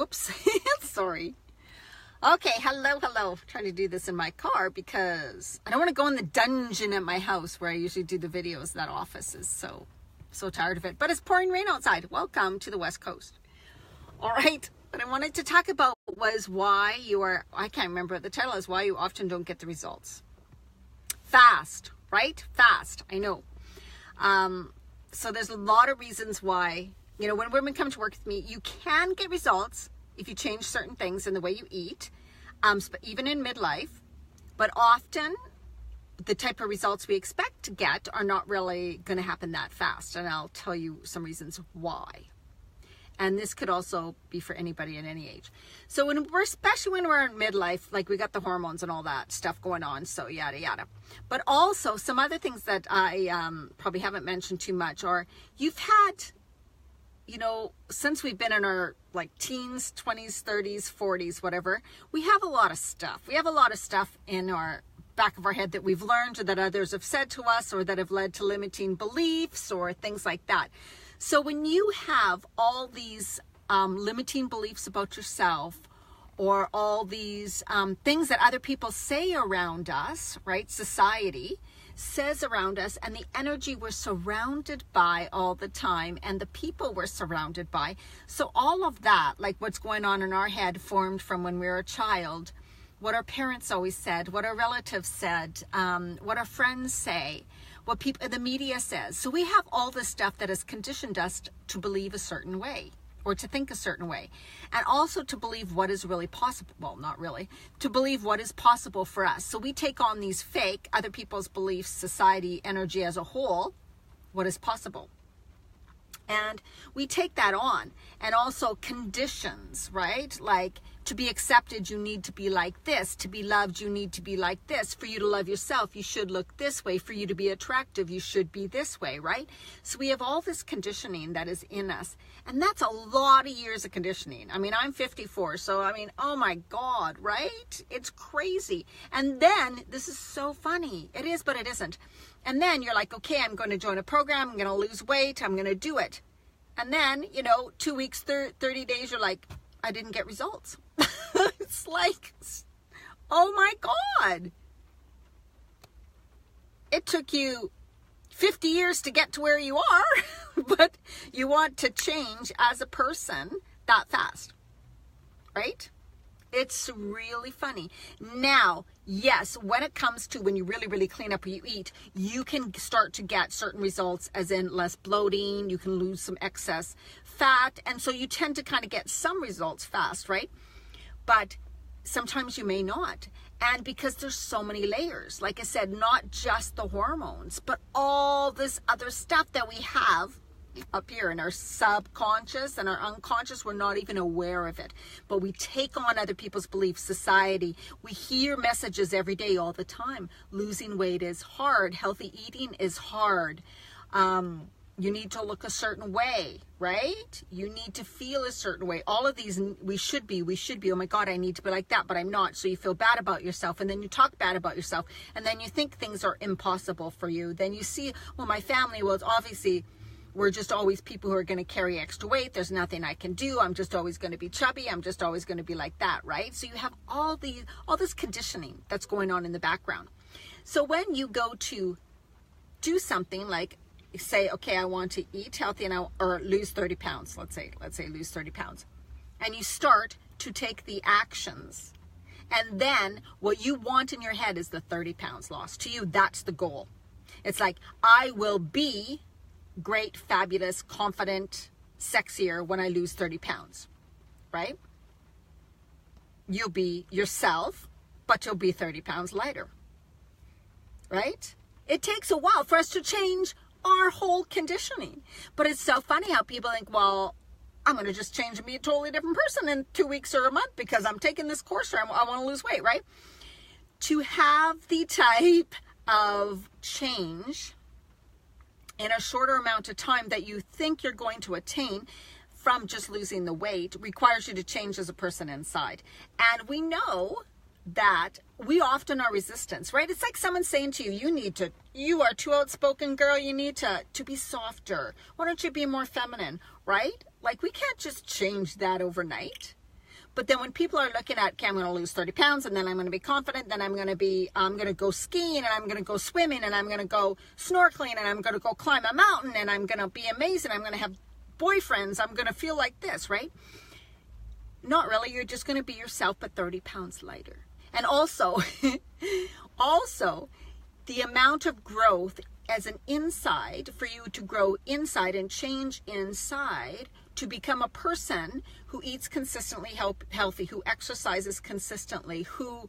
Whoops. Sorry. Okay, hello. Trying to do this in my car because I don't want to go in the dungeon at my house where I usually do the videos. That office is so tired of it. But it's pouring rain outside. Welcome to the West Coast. All right. What I wanted to talk about was why I can't remember what the title is, why you often don't get the results. Fast, right? Fast, I know. So there's a lot of reasons why, when women come to work with me, you can get results if you change certain things in the way you eat, even in midlife, but often the type of results we expect to get are not really going to happen that fast. And I'll tell you some reasons why. And this could also be for anybody at any age. So especially when we're in midlife, like we got the hormones and all that stuff going on, so yada, yada. But also some other things that I probably haven't mentioned too much, or you've had, since we've been in our teens, 20s, 30s, 40s, whatever, we have a lot of stuff. We have a lot of stuff in our back of our head that we've learned or that others have said to us or that have led to limiting beliefs or things like that. So when you have all these limiting beliefs about yourself or all these things that other people say around us, right, society says around us, and the energy we're surrounded by all the time and the people we're surrounded by. So all of that, like what's going on in our head, formed from when we were a child, what our parents always said, what our relatives said, what our friends say, what the media says. So we have all this stuff that has conditioned us to believe a certain way or to think a certain way, and also to believe what is really possible. Well, not really, to believe what is possible for us. So we take on these fake, other people's beliefs, society, energy as a whole, what is possible. And we take that on, and also conditions, right? Like to be accepted, you need to be like this. To be loved, you need to be like this. For you to love yourself, you should look this way. For you to be attractive, you should be this way, right? So we have all this conditioning that is in us. And that's a lot of years of conditioning. I mean, I'm 54, so oh my God, right? It's crazy. And then, this is so funny. It is, but it isn't. And then you're like, okay, I'm going to join a program. I'm going to lose weight. I'm going to do it. And then, 2 weeks, 30 days, you're like, I didn't get results. It's like, oh my God. It took you 50 years to get to where you are, but you want to change as a person that fast, right? It's really funny. Now, yes, when it comes to when you really, really clean up what you eat, you can start to get certain results, as in less bloating, you can lose some excess fat, and so you tend to kind of get some results fast, right? But sometimes you may not. And because there's so many layers, like I said, not just the hormones, but all this other stuff that we have up here in our subconscious and our unconscious, we're not even aware of it. But we take on other people's beliefs, society. We hear messages every day, all the time. Losing weight is hard. Healthy eating is hard. You need to look a certain way, right? You need to feel a certain way. All of these, we should be, oh my God, I need to be like that, but I'm not. So you feel bad about yourself, and then you talk bad about yourself, and then you think things are impossible for you. Then you see, well, my family, well, it's obviously, we're just always people who are going to carry extra weight. There's nothing I can do. I'm just always going to be chubby. I'm just always going to be like that, right? So you have all this conditioning that's going on in the background. So when you go to do something like, say, okay, I want to eat healthy or lose 30 pounds, let's say lose 30 pounds. And you start to take the actions. And then what you want in your head is the 30 pounds lost. To you, that's the goal. It's like, I will be great, fabulous, confident, sexier when I lose 30 pounds, right? You'll be yourself, but you'll be 30 pounds lighter, right? It takes a while for us to change our whole conditioning. But it's so funny how people think, well, I'm going to just change and be a totally different person in 2 weeks or a month because I'm taking this course or I want to lose weight, right? To have the type of change in a shorter amount of time that you think you're going to attain from just losing the weight requires you to change as a person inside. And we know that we often are resistance, right? It's like someone saying to you, you are too outspoken, girl, you need to be softer. Why don't you be more feminine, right? Like, we can't just change that overnight. But then when people are looking at, okay, I'm going to lose 30 pounds and then I'm going to be confident, then I'm going to go skiing and I'm going to go swimming and I'm going to go snorkeling and I'm going to go climb a mountain and I'm going to be amazing. I'm going to have boyfriends. I'm going to feel like this, right? Not really. You're just going to be yourself, but 30 pounds lighter. And also, the amount of growth as an inside, for you to grow inside and change inside, to become a person who eats consistently healthy, who exercises consistently, who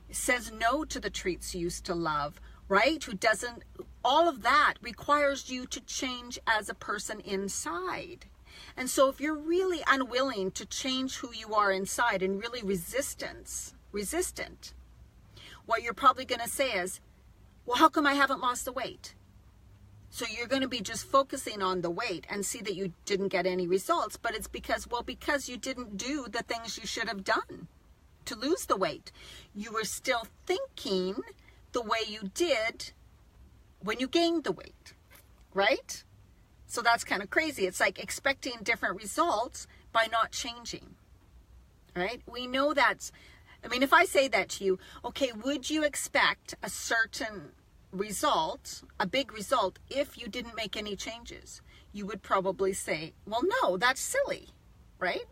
says no to the treats you used to love, right? Who doesn't, all of that requires you to change as a person inside. And so if you're really unwilling to change who you are inside and really resistant, what you're probably going to say is, well, how come I haven't lost the weight? So you're going to be just focusing on the weight and see that you didn't get any results. But it's because you didn't do the things you should have done to lose the weight. You were still thinking the way you did when you gained the weight, right? So that's kind of crazy. It's like expecting different results by not changing, right? We know that's, if I say that to you, okay, would you expect a certain result, a big result, if you didn't make any changes? You would probably say, well, no, that's silly, right?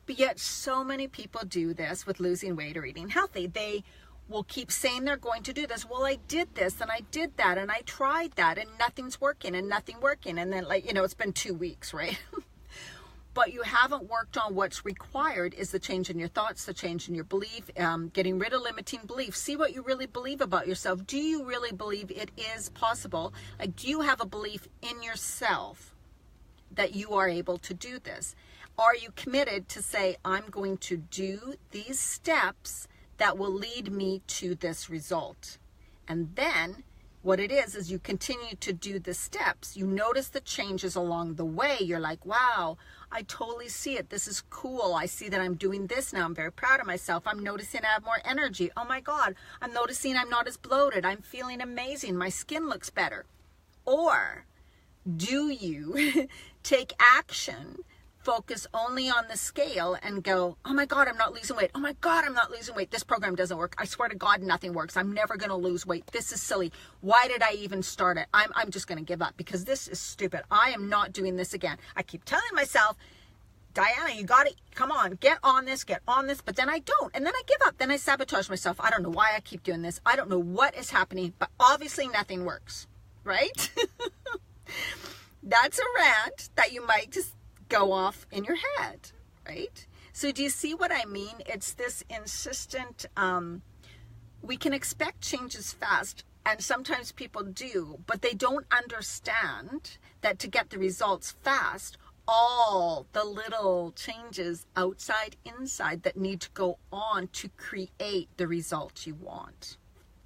But yet so many people do this with losing weight or eating healthy. They will keep saying they're going to do this. Well, I did this and I did that and I tried that and nothing's working and nothing working. And then it's been 2 weeks, right? But you haven't worked on what's required is the change in your thoughts, the change in your belief, getting rid of limiting beliefs. See what you really believe about yourself. Do you really believe it is possible? Like, do you have a belief in yourself that you are able to do this? Are you committed to say, I'm going to do these steps that will lead me to this result? And then what it is you continue to do the steps. You notice the changes along the way. You're like, wow, I totally see it. This is cool. I see that I'm doing this now. I'm very proud of myself. I'm noticing I have more energy. Oh my God, I'm noticing I'm not as bloated. I'm feeling amazing. My skin looks better. Or do you take action, focus only on the scale and go, oh my God, I'm not losing weight. Oh my God, I'm not losing weight. This program doesn't work. I swear to God, nothing works. I'm never going to lose weight. This is silly. Why did I even start it? I'm just going to give up because this is stupid. I am not doing this again. I keep telling myself, Diana, you got it. Come on, get on this. But then I don't. And then I give up. Then I sabotage myself. I don't know why I keep doing this. I don't know what is happening, but obviously nothing works, right? That's a rant that you might just go off in your head, right? So do you see what I mean? It's this insistent, we can expect changes fast, and sometimes people do, but they don't understand that to get the results fast, all the little changes outside, inside that need to go on to create the results you want.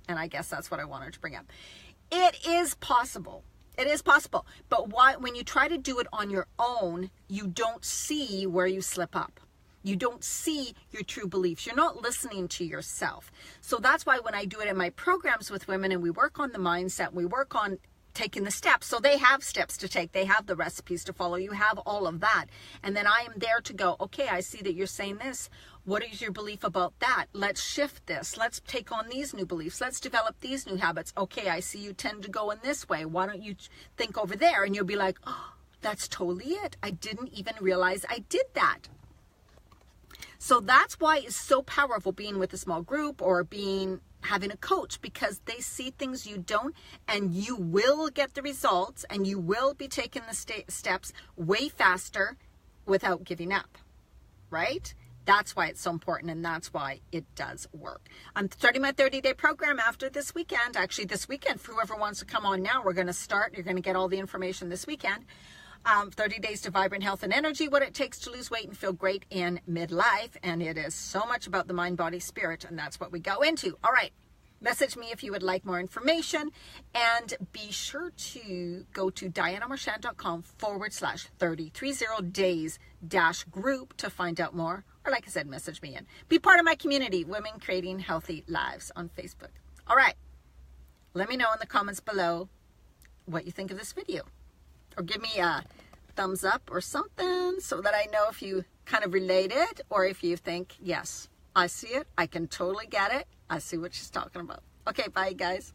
And I guess that's what I wanted to bring up. It is possible. It is possible. But when you try to do it on your own, you don't see where you slip up. You don't see your true beliefs. You're not listening to yourself. So that's why when I do it in my programs with women and we work on the mindset, we work on taking the steps. So they have steps to take. They have the recipes to follow. You have all of that. And then I am there to go, okay, I see that you're saying this. What is your belief about that? Let's shift this. Let's take on these new beliefs. Let's develop these new habits. Okay, I see you tend to go in this way. Why don't you think over there? And you'll be like, oh, that's totally it. I didn't even realize I did that. So that's why it's so powerful being with a small group or having a coach, because they see things you don't, and you will get the results and you will be taking the steps way faster without giving up, right? That's why it's so important, and that's why it does work. I'm starting my 30-day program after this weekend. Actually, this weekend, for whoever wants to come on now, we're going to start. You're going to get all the information this weekend. 30 days to vibrant health and energy, what it takes to lose weight and feel great in midlife. And it is so much about the mind, body, spirit, and that's what we go into. All right. Message me if you would like more information, and be sure to go to dianamarchand.com/3030days-group to find out more. Or like I said, message me in. Be part of my community, Women Creating Healthy Lives, on Facebook. All right. Let me know in the comments below what you think of this video. Or give me a thumbs up or something. questions so that I know if you kind of relate it or if you think, yes, I see it. I can totally get it. I see what she's talking about. Okay, bye, guys.